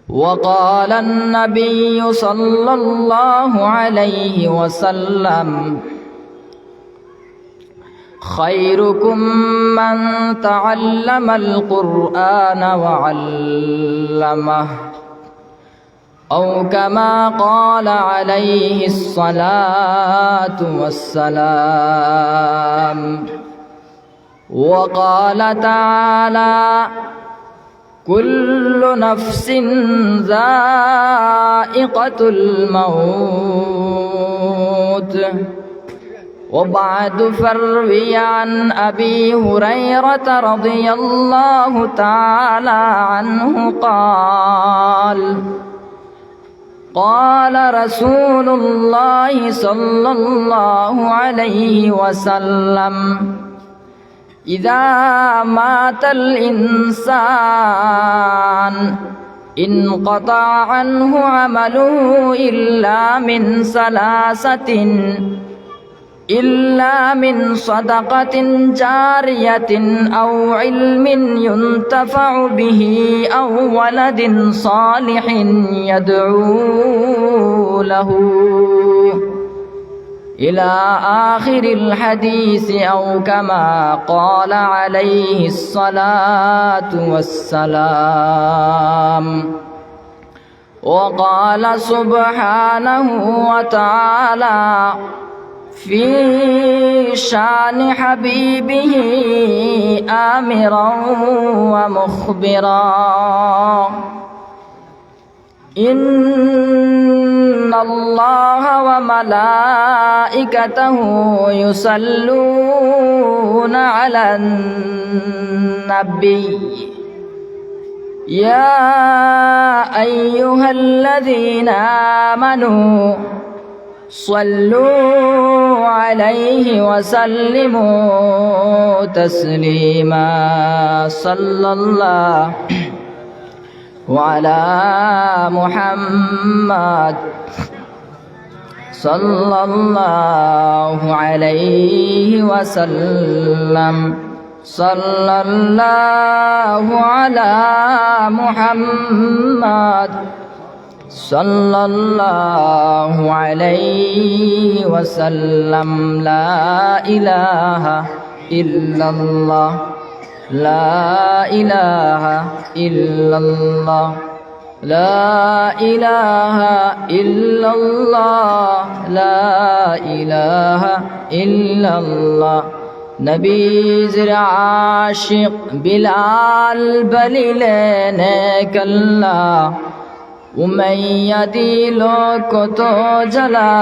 وقال النبي صلى الله عليه وسلم خيركم من تعلم القرآن وعلمه أو كما قال عليه الصلاة والسلام. وقال تعالى كل نفس ذائقة الموت. وبعد فروي عن أبي هريرة رضي الله تعالى عنه قال قال رسول الله صلى الله عليه وسلم إذا مات الإنسان انقطع عنه عمله إلا من صدقة جارية أو علم ينتفع به أو ولد صالح يدعو له إلى آخر الحديث أو كما قال عليه الصلاة والسلام. وقال سبحانه وتعالى في شان حبيبه آمرا ومخبرا إن الله وملائكته يصلون على النبي يا أيها الذين آمنوا صلوا عليه وسلموا تسليما. صلى الله وعلى محمد صلى الله عليه وسلم. صلى الله على محمد صلى الله عليه وسلم. لا إله إلا الله لا إله إلا الله لا إله إلا الله لا إله إلا الله. नबी आशिक बिलाल बलि लेने कल्ला उमैया दिलो को तो जला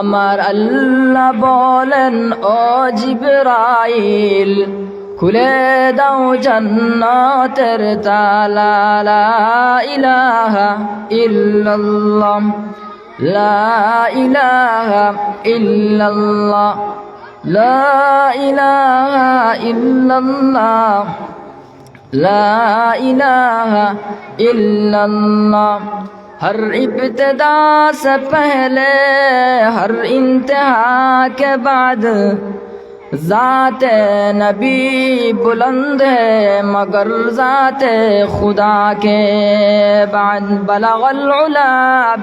আমার আল্লাহ বলেন ও জিবরাইল খুলে দাও জান্নাতের তালা। লা ইলাহা ইল্লাল্লাহ লা ইলাহা ইল্লাল্লাহ লা ইলাহা ইল্লাল্লাহ লা ইলাহা ইল্লাল্লাহ। हर इब्तिदा से पहले हर इंतहा के बाद ज़ाते नबी बुलंद है मगर ज़ाते खुदा के बाद बलगल उला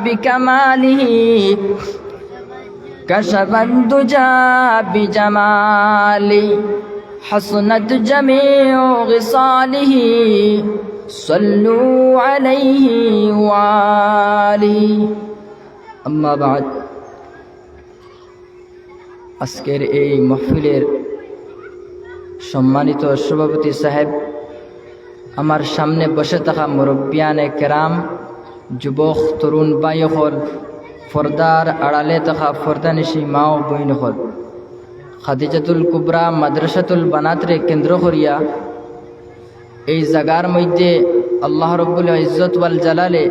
बिकमालिही कशफद दुजा बिजमाली हसनत जमीउ गिसालिही सल्लू अलैहि वाली। अम्मा बाद আজকের এই মাহফিলের সম্মানিত সভাপতি সাহেব, আমার সামনে বসে থাকা মুরব্বিয়ানে কেরাম, যুবক তরুণ ভাইসকল, পর্দার আড়ালে থাকা পর্দানিশী মা ও বইনসকল, খাদিজাতুল কুবরা মাদ্রাসাতুল বানাতরে কেন্দ্র করিয়া এই জায়গার মধ্যে আল্লাহ রব্বুল ইজ্জত ওয়াল জালালে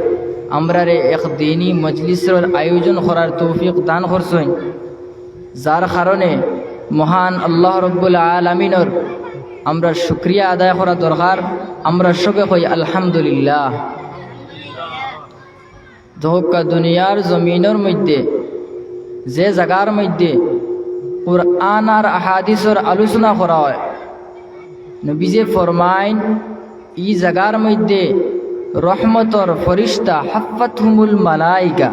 আমরারে এক দিনী মজলিসের আয়োজন করার তৌফিক দান করছেন, যার কারণে মহান আল্লাহ রব্বুল আলামিনের আমরা শুকরিয়া আদায় করা দরকার। আমরা সবে কই আলহামদুলিল্লাহ। ধোকা দুনিয়ার জমিনের মধ্যে যে জায়গার মধ্যে কুরআন আর আহাদিসের আলোচনা করা হয়, নবীজি ফরমাইন ই জায়গার মধ্যে রহমতর ফরিস্তা হাফাতহুমুল মালাইকা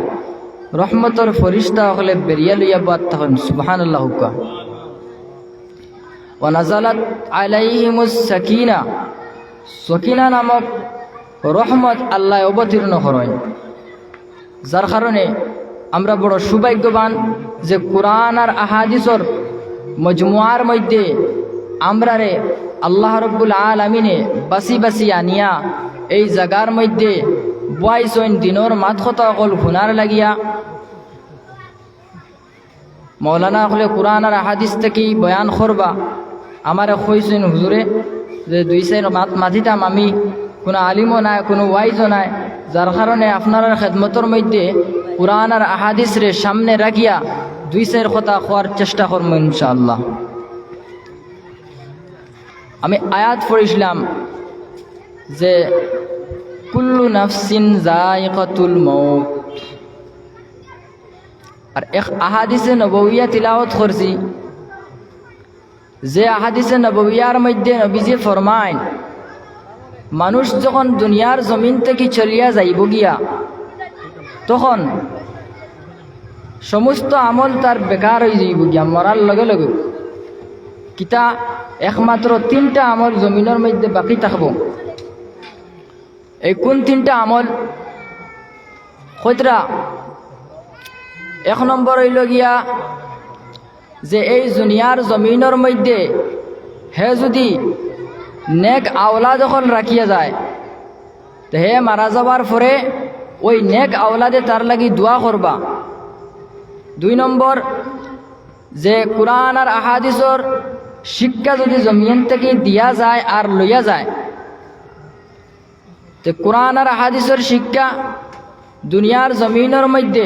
রহমতর ফরিস্তা হলে বেরিয়া লইয়া বাদ তখন সুবহানাল্লাহ হুকা ওয়া নাযালাত আলাইহিমুস সাকিনা সকিনা নামক রহমত আল্লাহ অবতীর্ণ করেন যার কারণে আমরা বড় সৌভাগ্যবান যে কোরআন আর আহাদিসর মজমুয়ার মধ্যে আমরারে আল্লাহ রব্বুল আলামিনে বাসি বাসি আনিয়া এই জায়গার মধ্যে বয়সন দিনর মাত কথা অকল শুনার লাগিয়া মৌলানা হলে কোরআন আর আহাদিস থেকে বয়ান করবা আমারে কইছেন হুজুরে যে দুই চার মাত মাতিতাম আমি কোনো আলিমও নাই কোনো ওয়াইজও নাই যার কারণে আপনার খেদমতর মধ্যে কোরআন আর আহাদিস রে সামনে রাখিয়া দুই চার কথা কোয়ার চেষ্টা করবো ইনশাআল্লাহ। আমি আয়াত পড়েছিলাম যে কুল্লু নাফসিন যায়িকাতুল মউত আর এক আহাদিসে নববিয়া তিলাওয়াত করছি যে আহাদিসে নববিয়ার মধ্যে নবীজি ফরমায় মানুষ যখন দুনিয়ার জমিন থেকে চলিয়া যাইব গিয়া তখন সমস্ত আমল তার বেকার হয়ে যাইব গিয়া মরার লগে লগে কিতা একমাত্র তিনটা আমল জমিনের মধ্যে বাকি থাকব। এই কোন তিনটা আমল কইতরা এক নম্বর হইল গিয়া যে এই দুনিয়ার জমিনের মধ্যে হে যদি নেক আওলাদ যখন রাখিয়া যায় তো হে মারা যাবার পরে ওই নেক আওলাদে তার লাগি দোয়া করবা। দুই নম্বর যে কোরআন আর আহাদিসর শিক্ষা যদি জমিন থেকে দিয়া যায় আর লইয়া যায় তো কোরআন আর আহাদিসর শিক্ষা দুনিয়ার জমিনের মধ্যে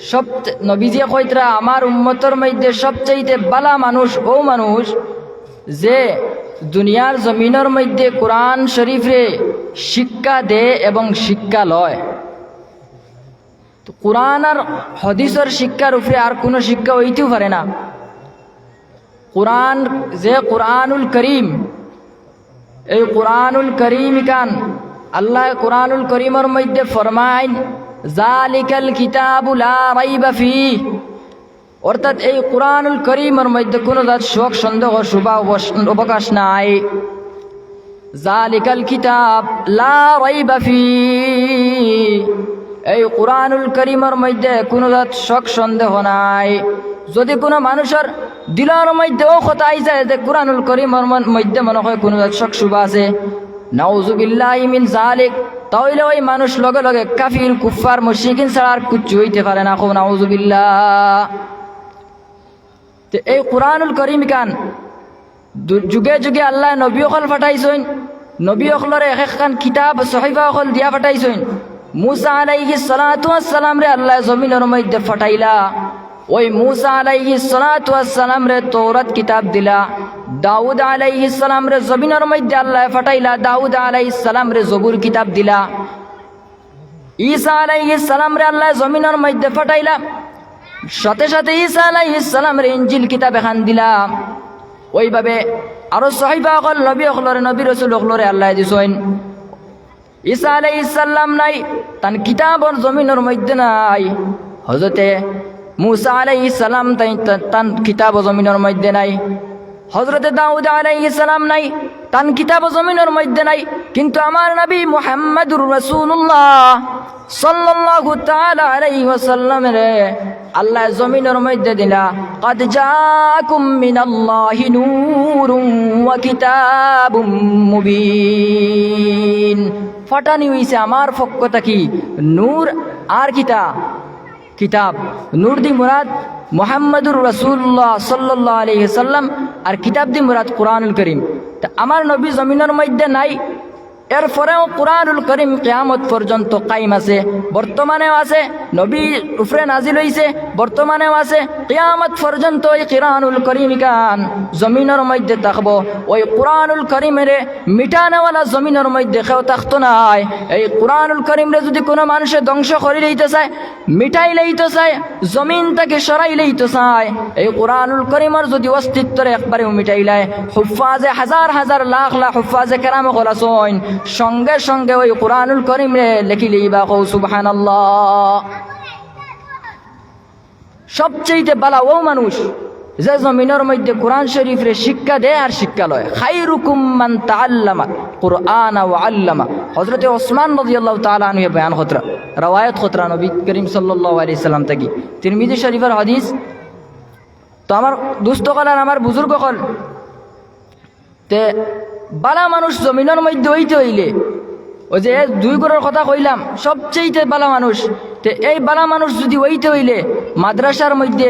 সব নবীজি কইতরা আমার উম্মতর মধ্যে সবচাইতে বালা মানুষ ও মানুষ যে দুনিয়ার জমিনের মধ্যে কোরআন শরীফরে শিক্ষা দে এবং শিক্ষা লয়। তো কোরআন আর হাদিসের শিক্ষার উপরে আর কোনো শিক্ষা হইতেও পারে না। কোরআন যে কোরআনুল করিম এই কোরআনুল করিম কান আল্লাহ কোরআনুল করিমের মধ্যে ফরমায় জালিকাল কিতাবু লা রাইবা ফিহি অর্থাৎ এই কোরআনুল করিমের মধ্যে কোনো জাত শোক সন্দেহ শুভা অবকাশ নাই। জালিকাল কিতাব লা রাইবা ফিহি এই কোরআনুল করিমের মধ্যে কোনো জাত শোক সন্দেহ নাই। যদি কোনো মানুষের দিলের মধ্যেও কথা আই যায় যে কোরআনুল করিমের মধ্যে মনে হয় কোনো জাত শোক শুভা আছে নাউজুবিল্লাহি মিন যালিক তাহলে ওই মানুষ লগে লগে কাফির কুফার মুশরিকিন ছাড়া আর কিচ্ছু হইতে পারে না। নাউজুবিল্লাহ। এই কোরআনুল করিম কান যুগে যুগে আল্লাহ নবী অকল ফাটাইছেন নবী অকলরে এক একখান কিতাব সহিফা অকল দিয়া ফাটাইছেন। মুসা আলাইহিস সালাতু ওয়াস সালাম রে আল্লাহ জমিনের মধ্যে ফাটাইলা ওই মুসা আলাইহিস সালাতু ওয়াস সালাম রে তৌরাত কিতাব দিলা। দাউদ আলাইহিস সালাম রে জমিনের মধ্যে আল্লাহ ফাটাইলা দাউদ আলাইহিস সালাম রে জবুর কিতাব দিলা। ঈসা আলাইহিস সালাম রে আল্লাহ জমিনের মধ্যে ফাটাইলা সাথে সাথে ঈসা আলাইহিস সালাম রে ইনজিল কিতাব এখান দিলা। ওইভাবে আরো সাহিবা অকল নবী অকলরে নবী রাসূল অকলরে আল্লাহ দিছেন। ঈসা আলাইহিস সালাম নাই তান কিতাবর জমিনের মধ্যে নাই। হযরতে মুসা আলাইহিস সালাম তান কিতাব জমিনের মধ্যে নাই। হযরতে দাউদ আলাইহিস সালাম নাই তান কিতাব জমিনের মধ্যে নাই। কিন্তু আমার নবী মুহাম্মদুর রাসূলুল্লাহ সাল্লাল্লাহু তাআলা আলাইহি ওয়াসাল্লাম রে আল্লাহ জমিনের মধ্যে দিলা قد جاءكم من الله نور وكتاب مبين ফাটানি হইছে আমার পক্ষ থেকে নূর আর কিতাব নূর দি মুরাদ মুহাম্মদুর রাসূলুল্লাহ সাল্লাল্লাহু আলাইহি ওয়াসাল্লাম আর কিতাব দি মুরাদ কোরআনুল করিম। তা আমার নবী জমিনের মধ্যে নাই এরপরেও কোরআনুল করিম কিয়ামত পর্যন্ত কায়েম আছে বর্তমানেও আছে নবী উপরে নাজিল হইছে বর্তমানেও আছে কিয়ামত পর্যন্ত এই কোরআনুল করিম কান জমিনের মধ্যে থাকবো। ওই কোরআনুল করিমের মিটানেওয়ালা জমিনের মধ্যে কেউ থাকতো নাই। এই কোরআনুল করিমরে যদি কোনো মানুষে ধ্বংস করে লইতে চায় মিটাই লইতে চায় জমিন থেকে সরাই লইতে চায় এই কোরআনুল করিমের যদি অস্তিত্বরে একবারে মিটাই লাই হুফাজে হাজার হাজার লাখ লাখ হুফাজে কেরাম কলাসন সঙ্গে সঙ্গে ওই কুরআনুল করিম রে লেখি লইবা কও সুবহানাল্লাহ। সবচেয়ে বালা ও মানুষ যে জমিনের মধ্যে কোরআন শরীফ রে শিক্ষা দেয় আর শিক্ষা লয়। খায়রুকুম মান তাআল্লামা কুরআনা ওয়া আল্লামা। হযরত ওসমান রাদিয়াল্লাহু তাআলা আনহু বয়ান খতরা রওয়ায়াত খতরা নবী করিম সাল্লাল্লাহু আলাইহি সাল্লাম থেকে তিরমিজি শরীফের হাদিস। তো আমার দুস্থ কল আর আমার বুজুর্গ কল তে বালা মানুষ জমিনের মধ্যে হইতে হইলে ওই যে দুই ঘরের কথা কইলাম সবচেয়ে বালা মানুষ, তে এই বালা মানুষ যদি হইতে হইলে মাদ্রাসার মধ্যে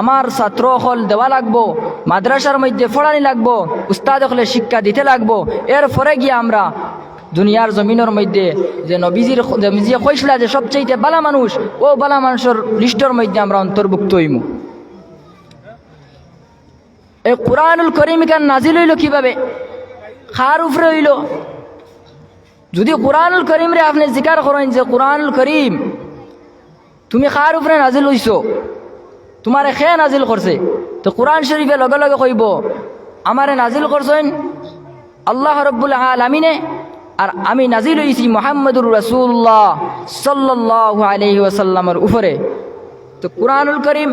আমার ছাত্র হল দেওয়া লাগবো, মাদ্রাসার মধ্যে পড়ানি লাগবো, উস্তাদ হলে শিক্ষা দিতে লাগবো। এর পরে গিয়ে আমরা দুনিয়ার জমিনের মধ্যে যে নবীজির কইসলা যে সবচেয়ে বালা মানুষ, ও বালা মানুষের লিস্টের মধ্যে আমরা অন্তর্ভুক্ত হইমু। এই কুরআনুল করিম কান নাজিল হইল কিভাবে? খার উপরে হইল। যদি কুরআনুল করিম রে আপনি জিকার করেন যে কুরআনুল করিম তুমি খার উপরে নাজিল হইছো, তোমারে খে নাজিল করছে, তো কুরআন শরীফে লগে লগে কইব আমারে নাজিল করছেন আল্লাহ রাব্বুল আলামিনে, আর আমি নাজিল হইছি মুহাম্মদুর রাসূলুল্লাহ সাল্লাল্লাহু আলাইহি ওয়াসাল্লামের উপরে। তো কুরআনুল করিম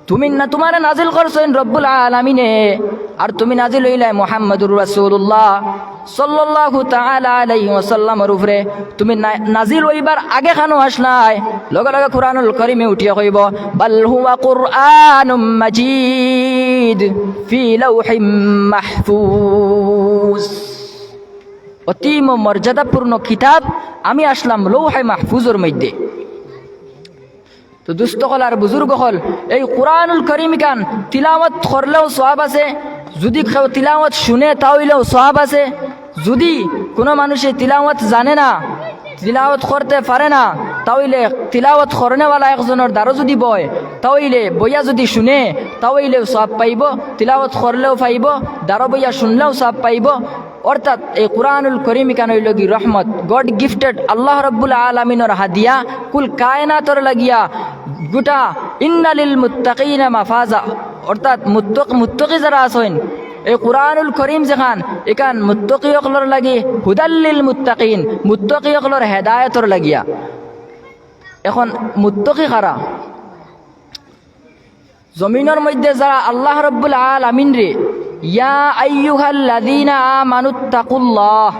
তুমি না তোমারে নাজিল করছেন রব্বুল আলামিনে, আর তুমি নাজিল হইলাই মুহাম্মদুর রাসূলুল্লাহ সাল্লাল্লাহু তাআলা আলাইহি ওয়াসাল্লামের উপরে। তুমি নাজিল হইবার আগে খানো আসলাই, লগে লগে কুরআনুল কারীমে উঠিয়া কইব বাল হুয়া কুরআনুম মাজিদ ফি লাউহিম মাহফুজ। অতি মর্যাদাপূর্ণ কিতাব আমি আসলাম লৌহে মাহফুজের মধ্যে। তো দুস্থ হল আর বুজুর্গ হল এই কুরআনুল করিম কান তিলাওয়াত করলেও সওয়াব আছে, যদি কেউ তিলাওয়াত শুনে তাহলেও সওয়াব আছে। যদি কোনো মানুষে তিলাওয়াত জানে না, তিলাওয়াত করতে পারে না, তাহলে তিলাওয়াত করনেওয়ালা একজনের দ্বারা যদি বয়, তাহলে বইয়া যদি শুনে তাহলেও সওয়াব পাইব, তিলাওয়াত করলেও পাইব, দ্বারা বইয়া শুনলেও সওয়াব পাইব। অর্থাৎ এই কুরআনুল করিম কান হইল কি রহমত, গড গিফটেড, আল্লাহ রাব্বুল আলামিনের হাদিয়া কুল কায়নাতর লাগিয়া গোটা ইন্নালিল মুত্তাকিনা মাফাজা। অর্থাৎ মুত্তাকি যারা আছেন এই কুরআনুল করিম যেখান এখান মুত্তাকি সকলের লাগি হুদাল্লিল মুত্তাকিন, মুত্তাকি সকলের হেদায়েতর লাগিয়া। এখন মুত্তাকি কারা? জমিনের মধ্যে যারা আল্লাহ রাব্বুল আলামিন রে ইয়া আইয়ুহাল্লাযীনা আমানুত্তাকুল্লাহ,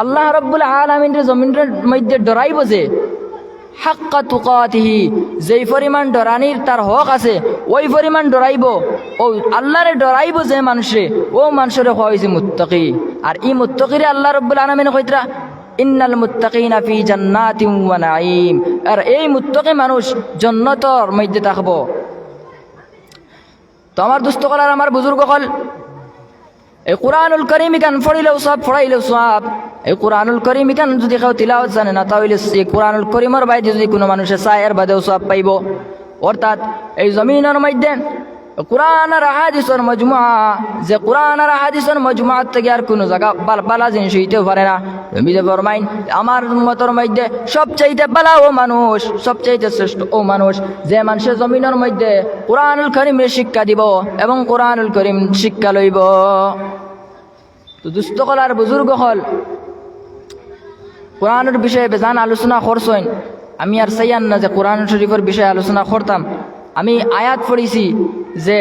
আল্লাহ রাব্বুল আলামিন রে জমিনের মধ্যে ডরাইব যে হাক্কা তুকাতিহি, যেই পরিমাণ ডরানির তার হক আছে ওই পরিমাণ ডরাইব। ও আল্লাহরে ডরাইব যে মানুষে, ও মানুষের হওয়া হয়েছে মুত্তাকি। আর এই মুত্তাকিরে আল্লাহ রাব্বুল আলামিন কইতরা ইন্নাল মুত্তাকিনা ফি জান্নাতিন ওয়া নাঈম, আর এই মুত্তাকি মানুষ জান্নাতের মধ্যে থাকবো। তো আমার দুস্থ কলার আমার বুজুর্গ কল এই কুরআনুল করিম কান পড়িলেও সব, পড়াইলেও সব। এই কুরআনুল করিম কান যদি কেউ তিলাওয়াত জানে না, তাহলে এই কুরআনুল করিমের বাইরে যদি কোনো মানুষের চায় এর বাদেও সব পাইব। অর্থাৎ এই জমিনের মধ্যে কুরআন আর হাদিসের মজমুআ, যে কুরআন আর হাদিসের মজমুআ থেকে আর কোনো জায়গা বালা জিনিস হইতেও পারে না। তুমি যে ফরমাইন আমার উম্মতের মধ্যে সবচাইতে বালা ও মানুষ, সবচাইতে শ্রেষ্ঠ ও মানুষ যে মানুষের জমিনের মধ্যে কুরআনুল করিমের শিক্ষা দিব এবং কুরআনুল করিম শিক্ষা লইব। তো দুস্থ হল আর বুজুর্গ হল কোরআনের বিষয়ে বেজান আলোচনা করছেন। আমি আর চাইয়ান না যে কোরআন শরীফের বিষয়ে আলোচনা করতাম। আমি আয়াত পড়েছি যে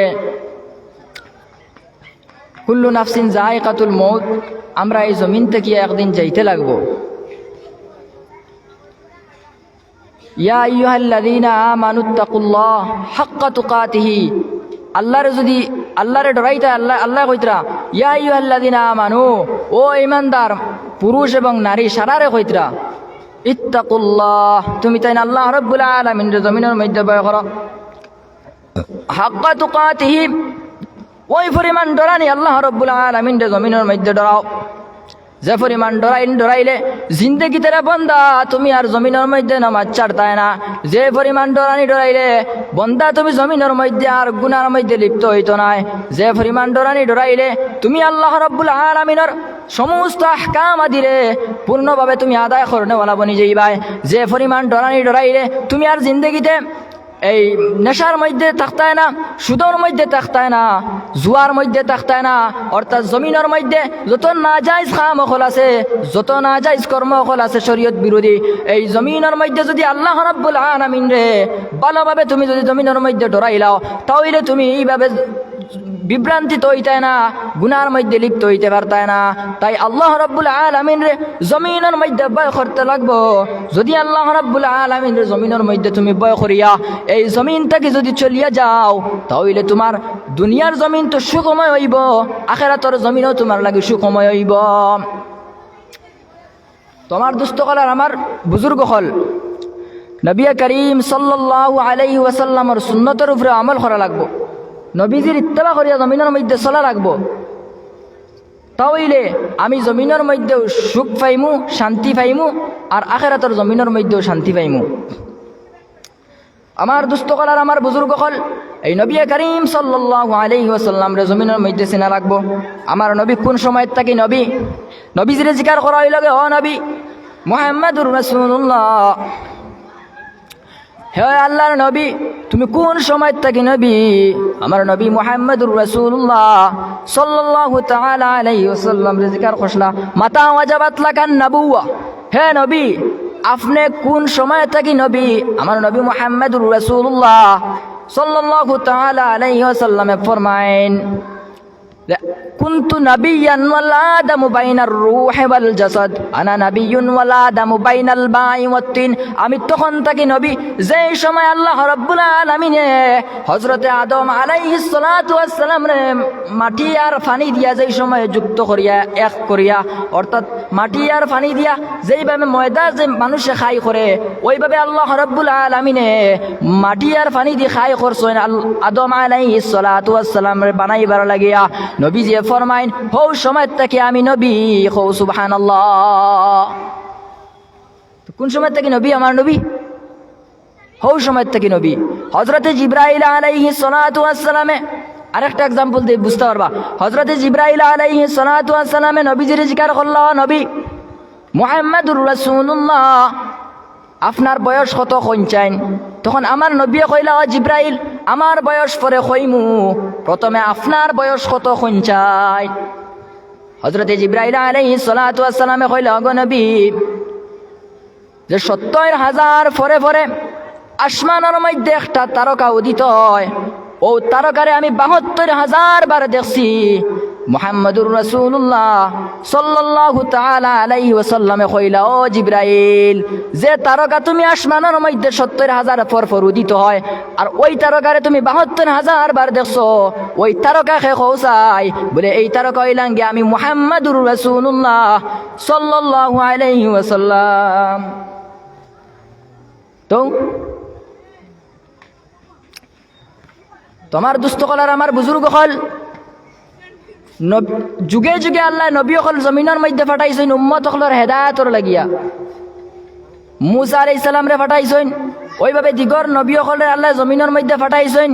কুল্লু নাফসিন যায়কাতুল মউত, আমরা এই জমিন থেকে একদিন যাইতে লাগবো। ইয়া আইয়ুহাল্লাযীনা আমানুত্তাকুল্লাহ হাক্কা তুকাতিহি, আল্লাহরে ডরাইতে আল্লাহ কইতরা ইয়া আইয়ুহাল্লাযীনা আমানু, ও ঈমানদার পুরুষ এবং নারী সারারে কইতরা ইত্তাকুল্লাহ, তুমি তাই আল্লাহ রাব্বুল আলামিনের জমিনের মধ্যে ভয় করো। হাক্কা তুকাতিহি, ওই পরিমাণ ডরানি আল্লাহ রাব্বুল আলামিনের জমিনের মধ্যে ডরাও যে পরিমাণ ডরাইলে জিন্দগি তেরা বন্দা তুমি আর জমিনের মধ্যে নামাজ ছাড়তায় না। যে পরিমাণ ডরাইলে বন্দা তুমি জমিনের মধ্যে আর গুনার মধ্যে লিপ্ত হইতো নাই। যে পরিমাণ ডরাইলে তুমি আল্লাহ রাব্বুল আলামিনের সমস্ত আহকাম আদিরে পূর্ণভাবে তুমি আদায় করনেওয়ালা বনি যাইবাই। যে পরিমাণ ডরাইলে তুমি আর জিন্দগিতে এই নেশার মধ্যে থাকতায় না, সুদর মধ্যে থাকতায় না, জুয়ার মধ্যে থাকতায় না। অর্থাৎ জমিনের মধ্যে যত নাজাইজ কাম অকল আছে, যত নাজাইজ কর্ম অকল আছে শরীয়ত বিরোধী, এই জমিনের মধ্যে যদি আল্লাহ রাব্বুল আলামিন রে ভালোভাবে তুমি যদি জমিনের মধ্যে ডরাইলাও, তাহলে তুমি এইভাবে বিভ্রান্তিত হইতে না, গুনার মধ্যে লিপ্ত হইতে পারতায় না। তাই আল্লাহ রাব্বুল আলামিন রে জমিনের মধ্যে ভয় করতে লাগবো। যদি আল্লাহ রাব্বুল আলামিন রে জমিনের মধ্যে তুমি ভয় করিয়া এই জমিন থেকে যদি চলিয়া যাও, তাহলে তোমার দুনিয়ার জমিন তো সুখময় হইব, আখিরাতের জমিনও তোমার লাগে সুখময় হইব। তোমার দুস্থ কলার আমার বুজুর্গ হল নবী করিম সাল্লাল্লাহু আলাইহি ওয়াসাল্লামের সুন্নতের উপরে আমল করা লাগবো, নবীজির ইত্তেবা করিয়া জমিনের মধ্যে চলা লাগবো। তাহলে আমি জমিনের মধ্যেও সুখ পাইমু, শান্তি পাইমু, আর আখিরাতের জমিনের মধ্যেও শান্তি পাইমু। আমার দুস্থ কলার আমার বুজুর্গ হল এই নবী করিম সাল্লাল্লাহু আলাইহি ওয়াসাল্লাম রে জমিনের মধ্যে চেনা লাগবো। আমার নবী কোন সময় থাকি নবী, নবীজিরে জিকার করা হইল গে, ও নবী মুহাম্মাদুর রাসূলুল্লাহ, হে আল্লাহর নবী তুমি কোন সময় থাকি নবী? আমার নবী মুহাম্মাদুর রাসূলুল্লাহ সাল্লাল্লাহু তাআলা আলাইহি ওয়াসাল্লাম রে জিকার করছলা, মাতা ওয়াজাবাত লাকান নবুওয়া, হে নবী আপনি কোন সময় থাকি নবী? আমার নবী মুহাম্মাদুর রাসূলুল্লাহ সাল্লাল্লাহু তাআলা আলাইহি ওয়াসাল্লামে ফরমায়েন, কুনতু নাবিয়্যান ওয়াল আদামু বাইনার রূহি ওয়াল জাসাদ, আনা নাবিয়্যুন ওয়াল আদামু বাইনাল বাই ওয়াত তিন। আমি তখন থাকি নবী যেই সময় আল্লাহ রাব্বুল আলামিন হযরতে আদম আলাইহিস সালাতু ওয়াস সালাম রে মাটি আর পানি দিয়া যেই সময় যুক্ত করিয়া এক করিয়া, অর্থাৎ মাটি আর পানি দিয়া যেইভাবে ময়দা যে মানুষে খাই করে, ওইভাবে আল্লাহ রাব্বুল আলামিন মাটি আর পানি দিয়ে খাই করছেন আদম আলাইহিস সালাতু ওয়াস সালাম রে বানাইবার লাগিয়া। নবীজি ফরমাইন, হৌ সময় থেকে আমি নবী, হৌ সুবহানাল্লাহ। কোন সময় থেকে নবী? আমার নবী হৌ সময় থেকে নবী। হযরতে জিবরাইল আলাইহিস সালাতু ওয়াস সালামে আরেকটা एग्जांपल দিয়ে বুঝতে পারবা। হযরতে জিবরাইল আলাইহিস সালাতু ওয়াস সালামে নবীজির জিকির করল, নবী মুহাম্মাদুর রাসূলুল্লাহ আপনার বয়স কত কইনচাইন? তখন আমার নবী কইলা, ও জিবরাইল আমার বয়স পরে কইমু, প্রথমে আপনার বয়স কত কইনচাইন? হযরতে জিবরাইল আলাইহিস সালাতু ওয়াস সালামে কইলা, ও নবী যে ৭০,০০০ পরে পরে আসমানের মধ্যে একটা তারকা উদিত হয়, ও তারকারে আমি ৭২,০০০ বার দেখছি। মুহাম্মাদুর রাসূলুল্লাহ সাল্লাল্লাহু তাআলা আলাইহি ওয়াসাল্লামে কইলা, ও জিবরাইল যে তারকা তুমি আসমানের মধ্যে ৭০,০০০ পর পর উদিত হয়, আর ওই তারকারে তুমি ৭২,০০০ বার দেখছো, ওই তারকাকে কওসাই বলে এই তারকা হইলাম গে আমি মুহাম্মাদুর রাসূলুল্লাহ সাল্লাল্লাহু আলাইহি ওয়াসাল্লাম। তো তোমার দুস্থ কলার আমার বুজুর্গ হল যুগে যুগে আল্লাহ নবী হল জমিনের মধ্যে ফাটাইছেন উম্মত হলর হেদায়তর লাগিয়া। মুসা আলাইহিস সালাম রে ফাটাইছেন, ওইভাবে দিগর নবী হলরে আল্লাহ জমিনের মধ্যে ফাটাইছেন।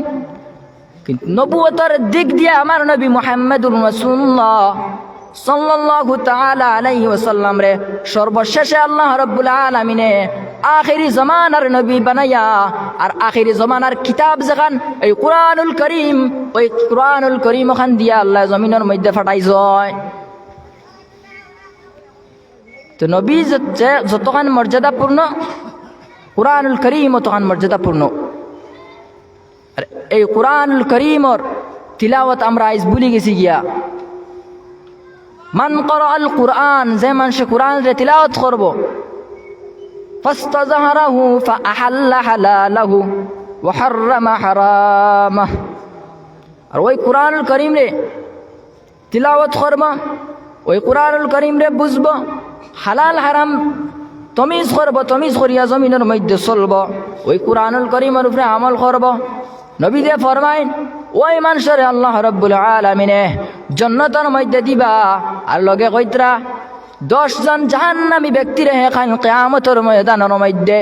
কিন্তু নবুয়তের দিক দিয়ে আমার নবী মুহাম্মাদুর রাসূলুল্লাহ সাল্লাল্লাহু তাআলা আলাইহি ওয়াসাল্লাম রে সর্বশেষে আল্লাহ রাব্বুল আলামিনে আখিরি জামানার নবী বানাইয়া, আর আখিরি জামানার কিতাব যেখান এই কুরআনুল করিম, ওই কুরআনুল করিম ওখান দিয়া আল্লাহ জমিনের মধ্যে ফাটাইছে। তো নবী যতখান মর্যাদাপূর্ণ, কুরআনুল করিম তখন মর্যাদাপূর্ণ। আর এই কুরআনুল করিমর তিলাওয়াত আমরা আজ ভুলে গেছি গিয়া। মান ক্বরাআল কুরআন, যে মানুষ কুরআন রে তিলাওয়াত করব, ফাস্তাযহারাহু ফাআহাল্লা হালালাহু ওয়া হাররামা হারামাহ, আর ওই কুরআনুল করিম রে তিলাওয়াত করব, ওই কুরআনুল করিম রে বুঝব, হালাল হারাম তমিজ করব, তমিজ করিয়া জমিনের মধ্যে চলব, ওই কুরআনুল করিমের উপরে আমল করব। নবী দে ফরমাইন, ওই মানুষের আল্লাহ রাব্বুল আলামিনে জান্নাতের মধ্যে দিবা, আর লগে কইতরা 10 জন জাহান্নামী ব্যক্তিরে হেখান কিয়ামতের ময়দানের মধ্যে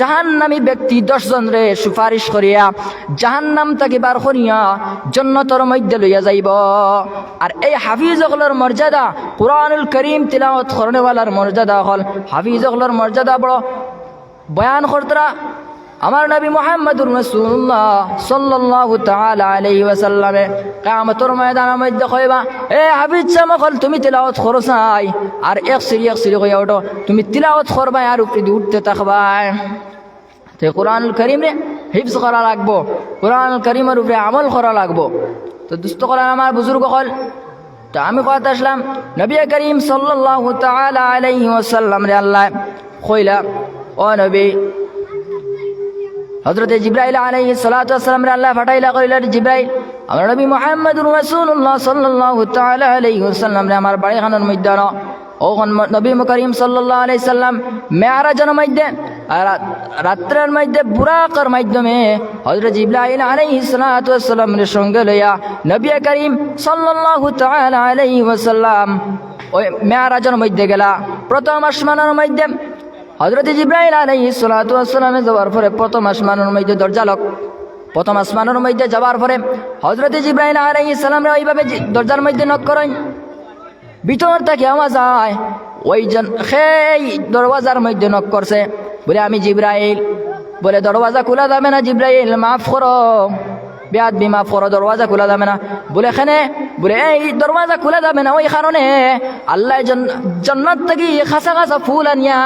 জাহান্নামী ব্যক্তি 10 জন রে সুপারিশ করিয়া জাহান্নাম থেকে বার করিয়া জান্নাতের মধ্যে লইয়া যাইব। আর এই হাফিজগুলোর মর্যাদা, কুরআনুল করিম তিলাওয়াত করনেওয়ালার মর্যাদা হল, হাফিজগুলোর মর্যাদা বড়। বয়ান করতরা আমার নবী মুহাম্মদুর রাসূলুল্লাহ সাল্লাল্লাহু তাআলা আলাইহি ওয়াসাল্লামে কিয়ামতের ময়দানের মধ্যে কইবা, এ হাফিজ সামখল তুমি তিলাওয়াত করছাই আর এক সিরি কইয়া ওঠো, তুমি তিলাওয়াত করবা আর উপরে উঠতে থাকবা। তে কোরআনুল কারীম রে হিফজ করা লাগবো, কোরআনুল কারীমের উপরে আমল করা লাগবো। তো দুস্থ করার আমার বুজুর্গ হল, তো আমি কথা আসলাম নবী করিম সাল্লাল্লাহু তাআলা আলাইহি ওয়াসাল্লাম রে আল্লাহ কইলা, ও নবী হযরত জিবরাইল আলাইহিস সালাতু ওয়াসসালাম রে আল্লাহ পাঠাইলা, কইলা জিবরাইল আমার নবী মুহাম্মদুর রাসূলুল্লাহ সাল্লাল্লাহু তাআলা আলাইহি ওয়াসাল্লাম রে আমার বাড়িখানার মধ্যে আনো। ও নবী করিম সাল্লাল্লাহু আলাইহি সাল্লাম মেরাজের মধ্যে রাত্রের মধ্যে বুরাকের মাধ্যমে হযরত জিবরাইল আলাইহিস সালাতু ওয়াসসালাম এর সঙ্গে লইয়া নবী করিম সাল্লাল্লাহু তাআলা আলাইহি ওয়াসাল্লাম ওই মেরাজের মধ্যে গেলা। প্রথম আসমানের মধ্যে হযরত জিবরাইল আলাইহিস সালাতু ওয়াসসালাম যাওয়ার পরে প্রথম আসমানের মধ্যে দরজা লক। প্রথম আসমানের মধ্যে যাওয়ার পরে হযরত জিবরাইল আলাইহিস সালাম ওইভাবে দরজার মধ্যে নক করেন, ভিতর থেকে আওয়াজ হয়, ওই জন সেই দরওয়াজার মধ্যে নক করছে, বলে আমি জিবরাইল, বলে দরওয়াজা খোলা যাবে না জিবরাইল, মাফ করো বেয়াদবি, মাফ করো, দরওয়াজা খোলা যাবে না। বলে এখানে বলে এই দরওয়াজা খোলা যাবে না, ওই কারণে আল্লাহ জান্নাত থেকে খাসা খাসা ফুল আনিয়া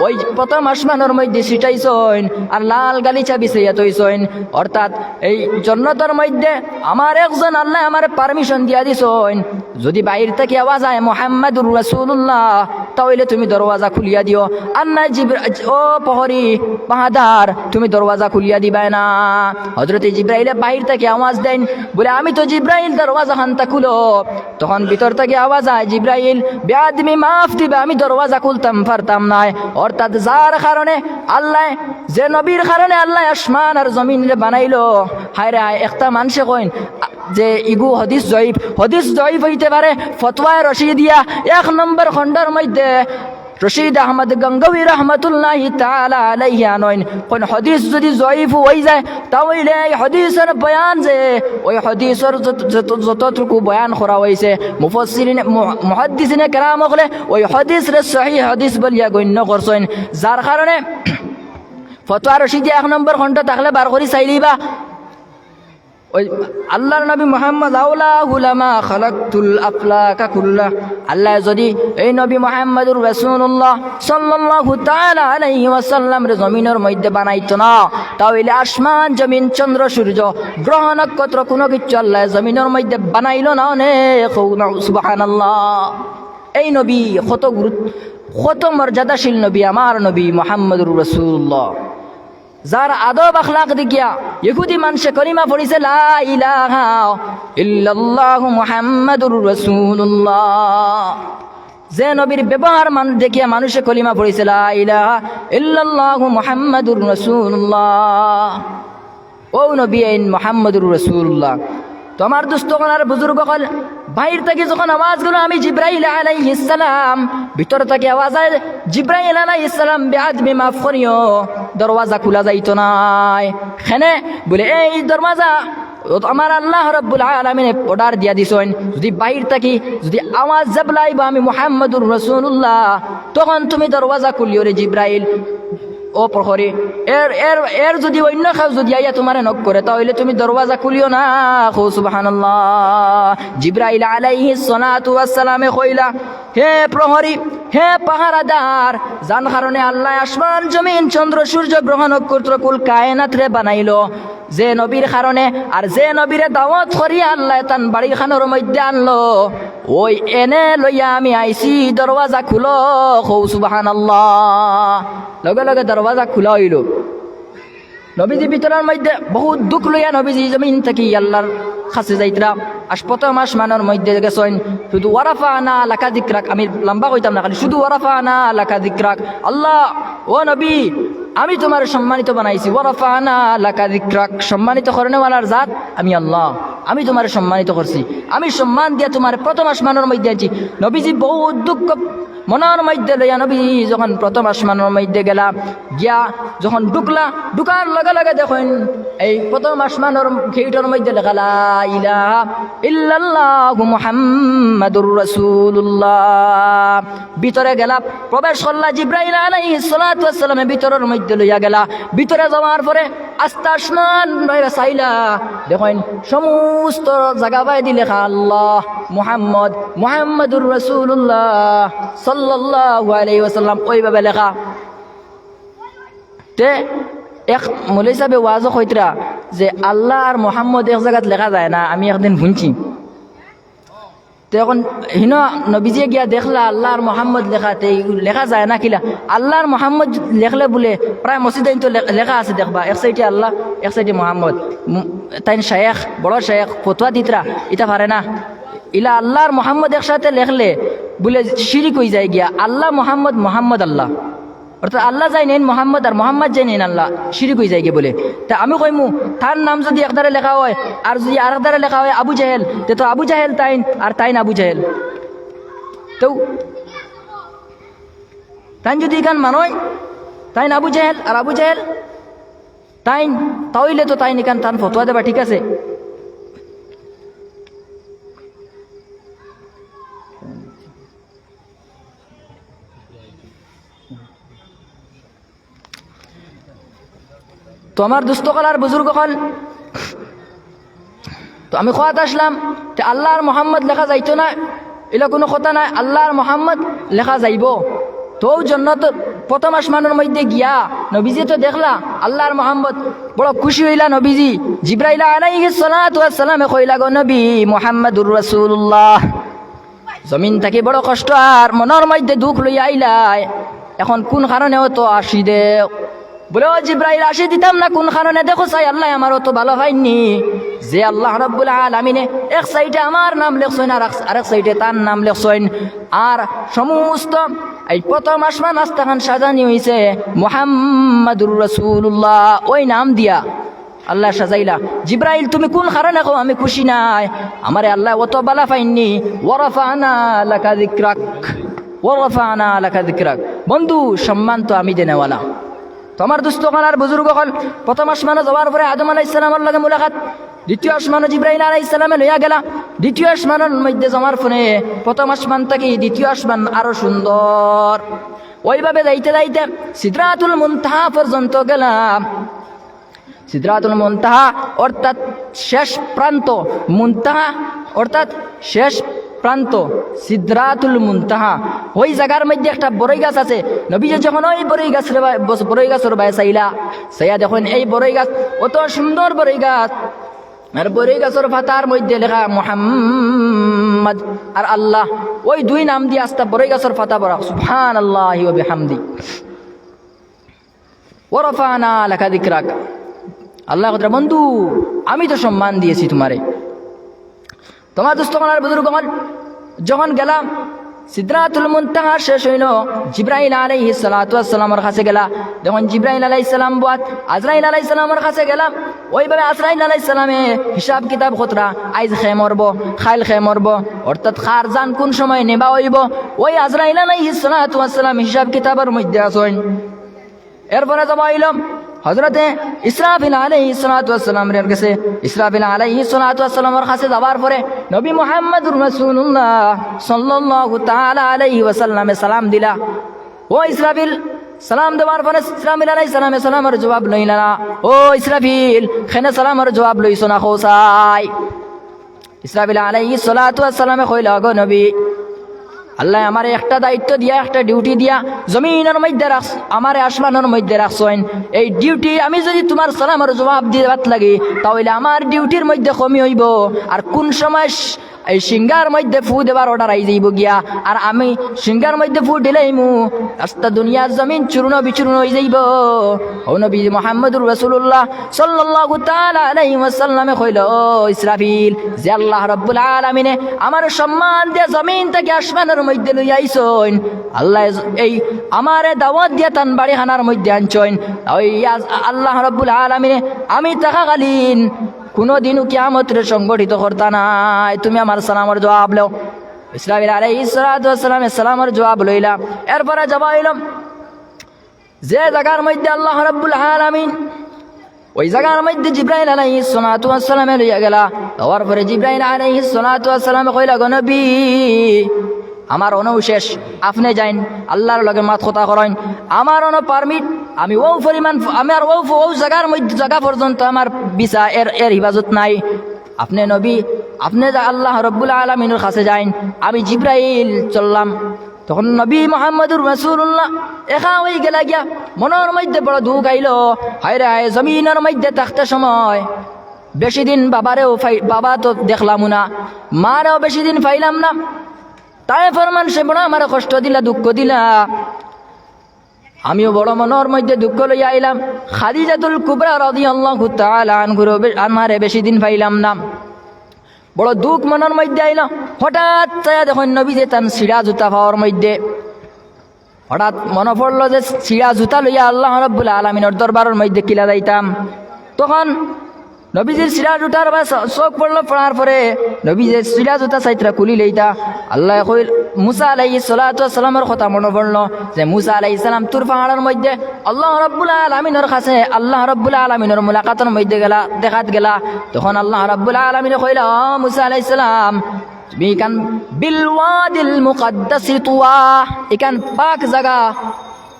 ওই প্রথম আসমানের মধ্যে ছিটাইছইন আর লাল গালিচা বিছাইয়া তৈছইন। অর্থাৎ এই জান্নাতের মধ্যে আমার একজন আল্লাহ আমার পারমিশন দিয়া দিছইন, যদি বাইরে থেকে আওয়াজ আয় মুহাম্মাদুর রাসূলুল্লাহ, তাহলে তুমি দরওয়াজা খুলিয়া দিও। আর না ও প্রহরী পাহাদার, তুমি দরওয়াজা খুলিয়া দিবাই না। হযরত জিবরাইল বাইরে থেকে আওয়াজ দেন, বলে আমি তো জিবরাইল, দরওয়াজা খানটা খুলো। তখন ভিতর থেকে আওয়াজ আয়, জিবরাইল বেয়াদবি, মাফ দিবে, আমি দরওয়াজা খুলতাম পারতাম না। অর্থাৎ যার কারণে আল্লাহ, যে নবীর কারণে আল্লাহ আসমান আর জমিন বানাইলো, হায় রে একটা মানুষে কইন যে ইগু হদিস জয়ীফ হইতে পারে, ফতোয়ায় রশিদিয়া 1 নম্বর খণ্ডের মধ্যে রশিদ আহমদ গঙ্গোহী রহমতুল্লাহি তাআলা আলাইহি আনয়ন কোন হাদিস যদি জয়ীফ হয়ে যায়, তাহলে এই হাদিসের বয়ান যে ওই হাদিসের যতটুকু বয়ান করা হয়েছে মুফাসসিরিন মুহাদ্দিসিনে কেরাম হলে ওই হাদিসরে সহিহ হাদিস বলিয়া গণ্য করছেন। যার কারণে ফতোয়া রশিদিয়া 1 নম্বর খণ্ড থাকলে বার করে চাইলিবা ওই আল্লাহর নবী মুহাম্মদ আউলা হুলামা খালাকতুল আফলাকা কুল্লাহ, আল্লাহ যদি এই নবী মুহাম্মদুর রাসূলুল্লাহ সাল্লাল্লাহু তাআলা আলাইহি ওয়াসাল্লাম রে জমিনের মধ্যে বানাইতো না, তাহলে আসমান জমিন চন্দ্র সূর্য গ্রহ নক্ষত্র কোনো কিছু আল্লাহ জমিনের মধ্যে বানাইলো না। অনেক সুবহানাল্লাহ। এই নবী কত মর্যাদাশীল নবী, আমার নবী মুহাম্মদুর রাসূলুল্লাহ, যার আদব আখলাক দেখিয়া ইহুদি মানুষে কলিমা পড়িছে লা ইলাহা ইল্লাল্লাহু মুহাম্মাদুর রাসূলুল্লাহ। যে নবীর ব্যবহার দেখিয়া মানুষে কলিমা পড়িছে লা ইলাহা ইল্লাল্লাহু মুহাম্মাদুর রাসূলুল্লাহ। ও নবী মুহাম্মাদুর রাসূলুল্লাহ। তো আমার দোস্তগণ আর বুজুর্গগণ, বাইরে থেকে যখন আওয়াজগুলো আমি জিবরাইল আলাইহিস সালাম, ভিতর থেকে আওয়াজ আয় জিবরাইল আলাইহিস সালাম বেয়াদবি, মাফ করিও, দরওয়াজা খোলা যাইতো না। এখানে বলে এই দরওয়াজা আমার আল্লাহ রাব্বুল আলামিন অর্ডার দিয়া দিছেন, যদি বাইরে থেকে যদি আওয়াজ জাবলাইবা আমি মুহাম্মাদুর রাসূলুল্লাহ, তখন তুমি দরওয়াজা খুলিও রে জিবরাইল। ও প্রহরী, এর যদি অন্য কেউ যদি আইয়া তোমারে নক করে, তাহলে তুমি দরওয়াজা খুলিও না। সুবহানাল্লাহ। জিবরাইল আলাইহিস সালাতু ওয়াস সালামে কইলা, হে প্রহরী, হে পাহারাদার, যার কারণে আল্লাহ আসমান জমিন চন্দ্র সূর্য গ্রহ নক্ষত্র কুল কায়নাত রে বানাইলো, যে নবীর কারণে আর যে নবীরে দাওয়াত করিয়া আল্লাহ তান বাড়ি খানোর মধ্যে আনলো, ওই এনে লইয়া আমি আইছি, দরওয়াজা খুলো। সুবহানাল্লাহ। লগে লগে দরওয়াজা খোলা হইল। নবীজি ভিতরের মধ্যে বহুত দুঃখ লইয়া নবীজি জমিন থেকে আল্লাহর কাছে যাইতরা। প্রথম আসমানের মধ্যে গেছেন, শুধু ওয়ারাফানা লাকা যিকরাক, আমি লম্বা কইতাম না, খালি শুধু ওয়ারাফানা লাকা যিকরাক। আল্লাহ, ও নবী, আমি তোমার সম্মানিত বানাইছি। ওয়ারাফানা লাকা যিকরাক, সম্মানিত করনেওয়ালার জাত আমি আল্লাহ, আমি তোমার সম্মানিত করছি, আমি সম্মান দিয়া তোমার প্রথম আসমানের মধ্যে আছি। নবীজি বহুত দুঃখ মনের মধ্যে লইয়া নবী যখন প্রথম আসমানের মধ্যে গেলা, গিয়া যখন ঢুকার লগে লগে দেখেন এই প্রথম আসমানের গেটের মধ্যে লেখা লা ইলাহা ইল্লাল্লাহু মুহাম্মাদুর রাসূলুল্লাহ। ভিতরে গেলা, প্রবেশ করলা, জিবরাইল আলাইহিস সালাতু ওয়াস সালামের ভিতরের মধ্যে মধ্যে লইয়া গেলা। ভিতরে যাওয়ার পরে আস্তে আসমান বাইরে চাইলা, দেখেন সমস্ত জায়গা বাইদি লেখা আল্লাহ মুহাম্মদ মুহাম্মাদুর রাসূলুল্লাহ সাল্লাল্লাহু আলাইহি ওয়াসাল্লাম ওইভাবে লেখা। তে এক মৌলভী সাহেবে ওয়াজও কইতরা যে আল্লাহ আর মোহাম্মদ এক জায়গাত লেখা যায় না, আমি একদিন শুনছি। তো এখন হিন নবীজি গিয়া দেখলা আল্লাহ আর মোহাম্মদ লেখাতে লেখা যায় না কিলা, আল্লাহ আর মোহাম্মদ লেখলে বলে প্রায় মসজিদে তো লেখা আছে দেখবা, এক সাইডে আল্লাহ এক সাইডে মোহাম্মদ। তাই শেখ বড় শেখ ফতোয়া দিতরা এটা পারে না, ইলা আল্লাহ আর মোহাম্মদ একসাথে লেখলে বলে শিরিক হয়ে যায় গিয়া, আল্লাহ মোহাম্মদ মোহাম্মদ আল্লাহ, অর্থাৎ আল্লাহ যাই নেন মোহাম্মদ আর মোহাম্মদ যাই নেন আল্লাহ, শিরিক হয়ে যায় বলে। তা আমি কইমু তার নাম যদি একদারে লেখা হয় আর যদি আর একদারে লেখা হয় আবু জাহেল, তো আবু জাহেল তাইন আর তাইন আবু জাহেল। তো তাইন যদি এখান মানয় তাইন আবু জাহেল আর আবু জাহেল তাইন, তাইলে তো তাইন এখান তান ফতোয়া দেবা, ঠিক আছে। তো আমার দুস্থকল আর বুজুর্গ হল, তো আমি খোয়াত আসলাম যে আল্লাহ আর মোহাম্মদ লেখা যাইতো না, এলা কোনো কথা নাই, আল্লাহ আর মোহাম্মদ লেখা যাইব। তো জন্য তো প্রথম আসমানের মধ্যে গিয়া নবীজি তো দেখলা আল্লাহ আর মোহাম্মদ, বড় খুশি হইলা নবীজি। জিব্রাইল আলাইহিস সালাতু ওয়াস সালামে কইলা গো নবী মুহাম্মাদুর রাসূলুল্লাহ, জমিন থেকে বড় কষ্ট আর মনের মধ্যে দুঃখ লইয়া আইলাই, এখন কোন কারণেও তো আসি দে। বলে ও জিব্রাইল আসি দিতাম না, কোন কারণে দেখো চাই আল্লাহ আমারও তো ভালো হয়নি যে আল্লাহ রাব্বুল আলামিনে এক সাইডে আমার নাম লেখছেন আর আরেক সাইডে তার নাম লেখছেন, আর সমস্ত এই প্রথম আসমান আস্তাখান সাজানি হয়েছে মুহাম্মাদুর রাসূলুল্লাহ ওই নাম দিয়া আল্লাহ সাজাইলা। জিব্রাইল তুমি কোন কারণে কও আমি খুশি নাই, আমারে আল্লাহ অত বালা পাইনি। ওয়ারাফানা লাকা যিকরাক, ওয়ারাফানা লাকা যিকরাক, বন্ধু সম্মান তো আমি দেনেওয়ালা। তো আমার দুস্থকান আর বুজুর্গ হল, প্রথম আসমানে যাওয়ার পরে আদম আলাইহিস সালামের লগে মুলাকাত, দ্বিতীয় আসমানে জিব্রাইল আলাইহিস সালামে লইয়া গেলা। দ্বিতীয় আসমানের মধ্যে যাওয়ার ফলে প্রথম আসমান থেকে দ্বিতীয় আসমান আরো সুন্দর, ওইভাবে যাইতে যাইতে সিদরাতুল মুনতাহা পর্যন্ত গেলাম। সিদরাতুল মুনতাহা অর্থাৎ শেষ প্রান্ত, মুনতাহা অর্থাৎ শেষ প্রান্ত, সিদরাতুল মুনতাহা ওই জায়গার মধ্যে একটা বড়ই গাছ আছে। নবীজি যখন ওই বড়ই গাছের বাইরে চাইলা, চাইয়া দেখুন এই বড়ই গাছ অত সুন্দর বড়ই গাছ, আর বড়ই গাছের পাতার মধ্যে লেখা মুহাম্মদ আর আল্লাহ, ওই দুই নাম দিয়ে আস্তা বড়ই গাছের পাতা বড়া সুবহানাল্লাহি ওয়া বিহামদি ওয়া রাফা'না লাকা যিকরাক। আল্লাহ কতরা বন্ধু আমি তো সম্মান দিয়েছি তোমারে। তোমার দুস্থকার বুজুর্গগণ যখন গেলাম সিদরাতুল মুনতাহা শেষ হইল, জিব্রাইল আলাইহিস সালাতু ওয়াস সালামের কাছে গেলা। যখন জিব্রাইল আলাইহিস সালাম বাদ আজরাইল আলাইহিস সালামের কাছে গেলাম, ওইভাবে আজরাইল আলাইহিস সালামে হিসাব কিতাব খতরা আইজ খে মরব খাইল খে মরব, অর্থাৎ খার জান কোন সময় নেবা হইব, ওই আজরাইল আলাইহিস সালাতু ওয়াস সালাম হিসাব কিতাবের মধ্যে আছেন। এরপরে যাবা হইলাম হযরতে ইসরাফিল আলাইহিস সালাতু ওয়াস সালামের কাছে। ইসরাফিল আলাইহিস সালাতু ওয়াস সালামের কাছে যাবার পরে নবী মুহাম্মদুর রাসূলুল্লাহ সাল্লাল্লাহু তাআলা আলাইহি ওয়াসাল্লামে সালাম দিলা। ও ইসরাফিল সালাম দেওয়ার পরে ইসরাফিল আলাইহিস সালামে সালামের জবাব লইলা না। ও ইসরাফিল খেনে সালামের জবাব লইছ না খোসাই। ইসরাফিল আলাইহিস সালাতু ওয়াস সালামে কইলা গো নবী, আল্লাহ আমারে একটা দায়িত্ব দিয়া, একটা ডিউটি দিয়া জমিনের মধ্যে রাখছ, আমারে আসমানের মধ্যে রাখছেন। এই ডিউটি আমি যদি তোমার সালামের জবাব দিতে লাগে তাহলে আমার ডিউটির মধ্যে কমি হইব, আর কোন সময় এই সিঙ্গার মধ্যে ফু দেবার অর্ডার আই যাইব গিয়া, আর আমি সিঙ্গার মধ্যে ফু দিলেইমু রাস্তা দুনিয়ার জমিন চূর্ণ বিচূর্ণ হয়ে যাইব। ও নবী মুহাম্মদুর রাসূলুল্লাহ সাল্লাল্লাহু তাআলা আলাইহি ওয়াসাল্লামে কইল, ও ইসরাফিল, যে আল্লাহ রাব্বুল আলামিনে আমার সম্মান দিয়ে জমিন থেকে আসমানের মধ্যে লই আইছেন, আল্লাহ এই আমারে দাওয়াত দিয়ে তান বাড়ি খানার মধ্যে আনছেন, ওই আল্লাহ রাব্বুল আলামিনে আমি থাকাকালীন কোনদিনও কিয়ামতের সংগঠিত করতা নাই, তুমি আমার সালামের জবাব লও। ইসরাফিল আলাইহিস সালাতু ওয়াস সালামের সালামের জবাব লইলাম। এরপরে যাবা হইলাম যে জায়গার মধ্যে আল্লাহ রাব্বুল আলামিন, ওই জায়গার মধ্যে জিব্রাইল আলাইহিস সালাতু ওয়াস সালামে লইয়া গেলা। তার পরে জিব্রাইল আলাইহিস সালাতু ওয়াস সালামে কইলা গো নবী, আমার অনুশেষ আপনি যাইন আল্লাহর লগে মাত কথা করেন, আমার অনু পারমিট আমি ও পরিমাণ আমার ও জায়গার মধ্যে জায়গা পর্যন্ত আমার বিছা এর হিফাজত নাই। আপনি নবী, আপনি আল্লাহ রব্বুল আলামিনের কাছে যাইন। আমি জিব্রাইল চললাম। তখন নবী মুহাম্মদুর রাসূলুল্লাহ একা হয়ে গেলা গিয়া মনের মধ্যে বড় দুঃখ আইল। হায় রে জমিনের মধ্যে থাকতে সময় বেশি দিন বাবা তো দেখলাম না, মারেও বেশি দিন পাইলাম না। তাই ফরমান সে বড় আমার কষ্ট দিলা, দুঃখ দিলা। আমিও বড় মনের মধ্যে দুঃখ লইয়া আইলাম। খাদিজাতুল কুবরা রাদিয়াল্লাহু তাআলা আনহারে বেশি দিন পাইলাম না, বড় দুঃখ মনের মধ্যে আইল। হঠাৎ চাইয়া দেখুন নবী যে তান ছিঁড়া জুতা পাওয়ার মধ্যে হঠাৎ মনে পড়লো যে ছিঁড়া জুতা লইয়া আল্লাহ রাব্বুল আলামিনের দরবারের মধ্যে কিলা যাইতাম। তখন নবীজির ছিঁড়া জুতার বা চোখ পড়লো, পড়ার পরে নবীজির ছিঁড়া জুতা চাইত্রা খুলি লইতা। আল্লাহ কইল মুসা আলাইহিস সালাতু ওয়াস সালামের কথা মনে পড়লো যে মুসা আলাইহিস সালাম তুর পাহাড়ের মধ্যে আল্লাহ রাব্বুল আলামিনের কাছে আল্লাহ রাব্বুল আলামিনের মুলাকাতের মধ্যে গেলা, দেখাত গেলা। তখন আল্লাহ রাব্বুল আলামিন কইল মুসা আলাইহিস সালাম তুমি এখান বিল ওয়াদিল মুকদ্দাসি তুয়া, এখান পাক জায়গা,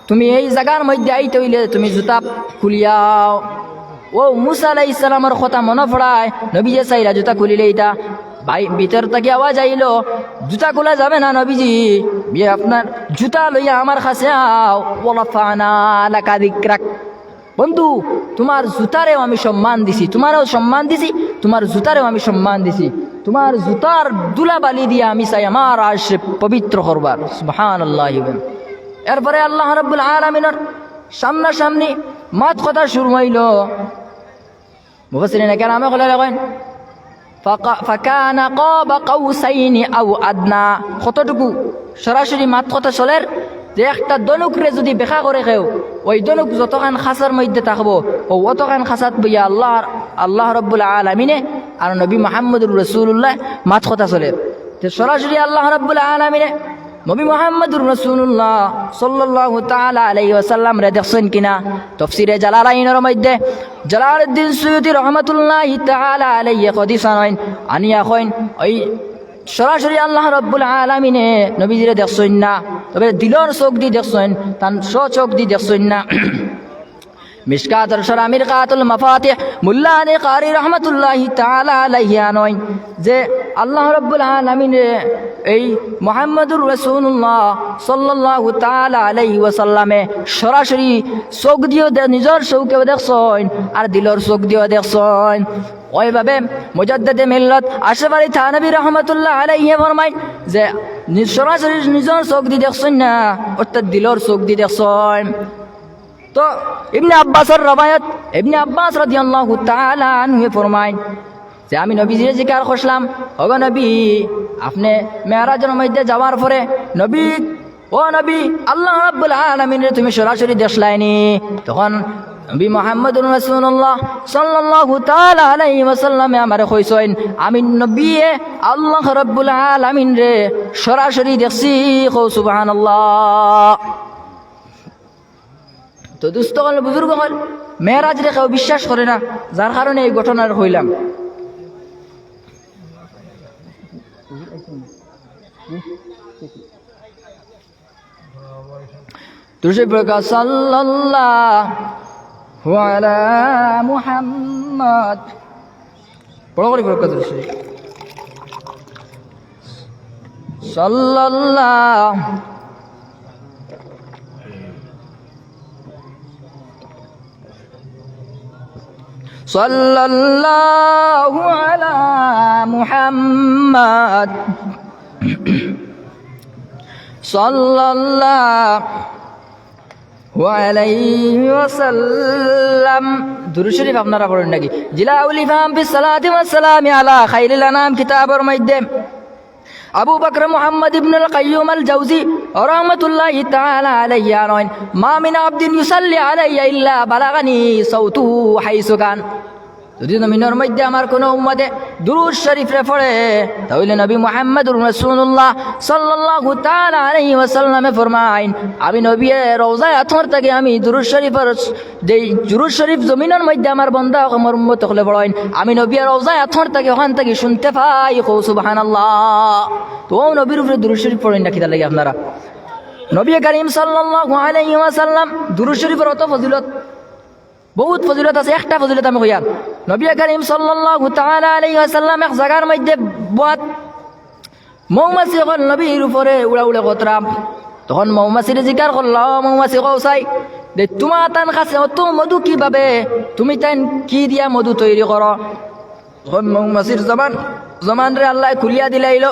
তুমি এই জায়গার মধ্যে আইতে হইলে তুমি জুতা খুলিয়াও। ও মুসা আলাইহিস সালামের কথা মনে পড়ায় নবী যে চাইরা জুতা খুলিলে এটা ভাই ভিতর থেকে আওয়াজ আইল জুতা খোলা যাবে না নবীজি, আপনার জুতা লইয়া আমার কাছে আও। ওয়ালাফানা লাকা যিকরাক, বন্ধু তোমার জুতারেও আমি সম্মান দিছি, তোমারও সম্মান দিছি, তোমার জুতারেও আমি সম্মান দিছি। তোমার জুতার দুলাবালি দিয়ে আমি চাই আমার আরশে পবিত্র করবার। সুবহানাল্লাহ। এরপরে আল্লাহ রাব্বুল আলামিনের সামনাসামনি মাত কথা শুরু হইল। মুফাসসিরিন কেরামে বলে রাখেন ফাকানা কাবা কাউসাইনি আও আদনা, কতটুকু সরাসরি মাত কথা চলের যে একটা দনুকরে যদি বেখা করে কেউ, ওই দনুক যতখান খাসার মধ্যে থাকবো ও অতখান খাসাত বইয়া আল্লাহ রাব্বুল আলামিনে আর নবী মুহাম্মদুর রাসূলুল্লাহ মাত কথা চলে। সরাসরি আল্লাহ রাব্বুল আলামিনে নবী মুহাম্মদুর রাসূলুল্লাহ সাল্লাল্লাহু তাআলা আলাইহি ওয়াসাল্লাম রে দেখছেন কিনা? তাফসীরে জালালাইনের মধ্যে জালালউদ্দিন সুয়ুতী রাহমাতুল্লাহি তাআলা আলাইহি হাদিসান আনিয়া কইন ওই সরাসরি আল্লাহ রাব্বুল আলামিনে নবীজিরে দেখছেন না, তবে দিলর চোখ দি দেখছেন, তান চোখ দি দেখছেন না। মিশকাতুল শরা মিরকাতুল মাফাতিহ মুল্লা আলী কারি রাহমাতুল্লাহি তাআলা আলাইহি আনয় যে আল্লাহ রাব্বুল আলামিন এই মুহাম্মদুর রাসূলুল্লাহ সাল্লাল্লাহু তাআলা আলাইহি ওয়াসাল্লামে সরাসরি চোখ দিও নিজের চোখেও দেখছেন আর দিলর চোখ দিও দেখছেন। ওইভাবে মুজাদ্দিদে মিল্লাত আশরাফ আলী থানভী রাহমাতুল্লাহ আলাইহি ফরমায় যে সরাসরি নিজের চোখ দি দেখছেন না, অর্থাৎ দিলর চোখ দি দেখছেন। তো ইবনে আব্বাসের রবায়াত, ইবনে আব্বাস রাদিয়াল্লাহু তাআলা আনহু ফরমায় যে আমি নবীজির জিকির করলাম, ওগো নবী আপনি মেরাজের মধ্যে যাওয়ার পরে নবী ও নবী আল্লাহ রাব্বুল আলামিনের তুমি সরাসরি দেখলাইনি? তখন নবী মুহাম্মদুর রাসূলুল্লাহ সাল্লাল্লাহু তাআলা আলাইহি ওয়াসাল্লাম আমারে কইছেন আমি নবী আল্লাহ রাব্বুল আলামিন রে সরাসরি দেখছি। সুবহানাল্লাহ। তো দুস্থ হল বুজুর্গ হল মেরাজ রে কেউ বিশ্বাস করে না, যার কারণে এই ঘটনার হইলাম। তুলসী প্রকাশ সাল্লাল্লাহু আলা মুহাম্মদ বড় করে প্রকাশ তুলসী সাল্লাল্লাহু সাল্লাল্লাহু আলা মুহাম্মদ সাল্লাল্লাহু আলাইহি ওয়াসাল্লাম। দুরূদ শরীফ আপনারা পড়েন নাকি? জিলাউল ইফহাম ফিস সালাতি ওয়াস সালামি আলা খাইরিল আনাম কিতাবের মধ্যে আবু বকর মুহাম্মদ ইবনুল কাইয়্যুম আল জাওজি রাহমাতুল্লাহি তাআলা আলাইহি আনয় মা মিন আবদিন ইউসাল্লি আলাইয়া ইল্লা বালাগানি সাউতুহু হাইসু কান। যদি নবীর মধ্যে আমার কোনো উম্মতে দুরূদ শরীফ রে পড়ে তাহলে নবী মুহাম্মদুর রাসূলুল্লাহ সাল্লাল্লাহু তাআলা আলাইহি ওয়াসাল্লামে ফরমাইন আমি নবীর রওজায়ে আতহর থেকে আমি দুরূদ শরীফের যেই দুরূদ শরীফ জমিনের মধ্যে আমার বান্দা আমার উম্মত হলে পড়েন আমি নবীর রওজায়ে আতহর থেকে ওখান থেকে শুনতে পাই। সুবহানাল্লাহ। তো নবীর উপরে দুরূদ শরীফ পড়েন না কিতা লাগে আপনারা? নবী করিম সাল্লাল্লাহু আলাইহি ওয়াসাল্লাম দুরূদ শরীফের অত ফজিলত, বহুত ফজিলত আছে। একটা ফজিলত আমি কইয়ার, নবী করিম সাল্লাল্লাহু তাআলা আলাইহি ওয়াসাল্লাম এক জায়গার মধ্যে বাত মৌমাছি হল নবীর উপরে উড়া উড়ে কতরাম। তখন মৌমাছির জিকার করল, মৌমাছি কৌসাই দে তোমার তান কাছে অত মধু কিভাবে, তুমি তাই কি দিয়া মধু তৈরি করো? তখন মৌমাছির জমান রে আল্লাহ খুলিয়া দিলাইল।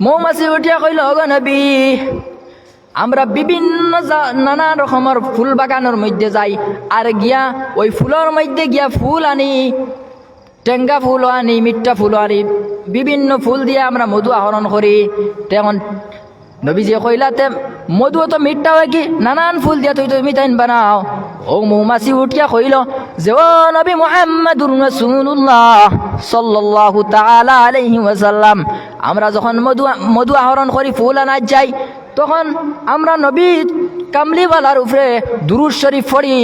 মৌমাছি উঠিয়া কইল, ওগো নবী, আমরা বিভিন্ন নানা রকমের ফুল বাগানের মধ্যে যাই, আর গিয়া ওই ফুলের মধ্যে গিয়া ফুল আনি, টেঙ্গা ফুলও আনি, মিঠা ফুলও আনি, বিভিন্ন ফুল দিয়ে আমরা মধু আহরণ করি। তখন নবীজি কইলাতে মধু তো মিঠা হয় কি, নানান ফুল দিয়া তুমি তাইন বানাও। ও মৌমাছি উঠিয়া কইল যে, ও নবী মুহাম্মাদুর রাসূলুল্লাহ সাল্লাল্লাহু তাআলা আলাইহি ওয়াসাল্লাম, আমরা যখন মধু আহরণ করি, ফুল আনার যাই, তখন আমরা নবী কামলিওয়ালার উপরে দুরূদ শরীফ পড়ি,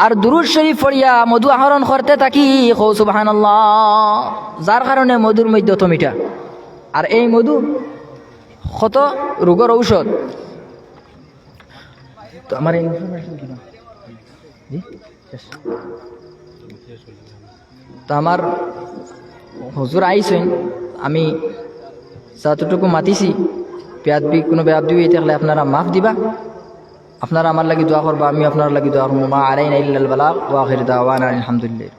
আর দুরূদ শরীফ পড়িয়া মধু আহরণ করতে থাকি। কও সুবহানাল্লাহ। যার কারণে মধুর মধ্যে তো মিঠা, আর এই মধু কত রোগের ঔষধ। তো আমার এই তো আমার হুজুর আইসেন, আমি যতটুকু মাতিছি কোনো বেয়াদবি থাকলে আপনারা মাফ দিবা। আপনারা আমার লাগি দোয়া করবা, আমি আপনার লাগি দোয়া করবো। মা আলাইনা ইল্লাল বালাগ ওয়া আখিরু দাওয়ানা আলহামদুলিল্লাহ।